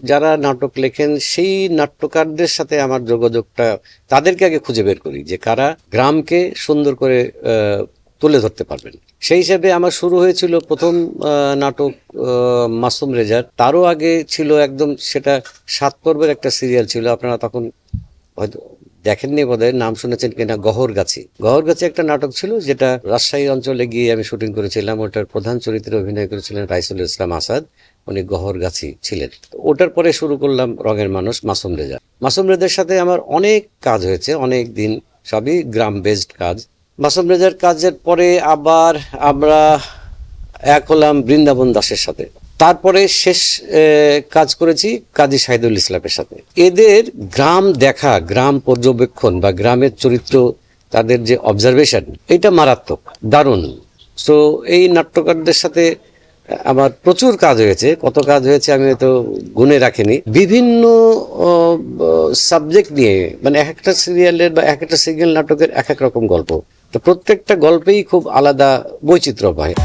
যারা নাটক লেখেন সেই নাট্যকারদের সাথে আমার যোগাযোগটা, তাদেরকে আগে খুঁজে বের করি যে কারা গ্রামকে সুন্দর করে তুলে ধরতে পারবেন। সেই হিসাবে আমার শুরু হয়েছিল প্রথম নাটক মাসুম রেজার। তারও আগে ছিল একদম, সেটা 7 পর্বের একটা সিরিয়াল ছিল, আপনারা তখন হয়তো দেখেননি বোধহয়, নাম শুনেছেন কিনা, গহরগাছি। গহরগাছি একটা নাটক ছিল যেটা রাজশাহী অঞ্চলে গিয়ে আমি শুটিং করেছিলাম। ওটার প্রধান চরিত্রে অভিনয় করেছিলেন রাইসুল ইসলাম আসাদ, উনি গহরগাছি ছিলেন। ওটার পরে শুরু করলাম রঙের মানুষ, মাসুম রেজা। মাসুম রেজার সাথে আমার অনেক কাজ হয়েছে, অনেক দিন, সবই গ্রাম বেসড কাজ। মাসুম রেজার কাজের পরে আবার আমরা এক হলাম বৃন্দাবন দাসের সাথে। তারপরে শেষ কাজ করেছি কাজী শাহিদুল ইসলামের সাথে। এদের গ্রাম দেখা, গ্রাম পর্যবেক্ষণ বা গ্রামের চরিত্র, তাদের যে অবজারভেশন, এটা মারাত্মক, দারুণ। সো এই নাট্যকারদের সাথে আমার প্রচুর কাজ হয়েছে। কত কাজ হয়েছে আমি হয়তো গুনে রাখিনি। বিভিন্ন সাবজেক্ট নিয়ে, মানে এক একটা সিরিয়ালের বা এক একটা সিরিয়াল নাটকের এক এক রকম গল্প, তো প্রত্যেকটা গল্পেই খুব আলাদা বৈচিত্র্য পায়।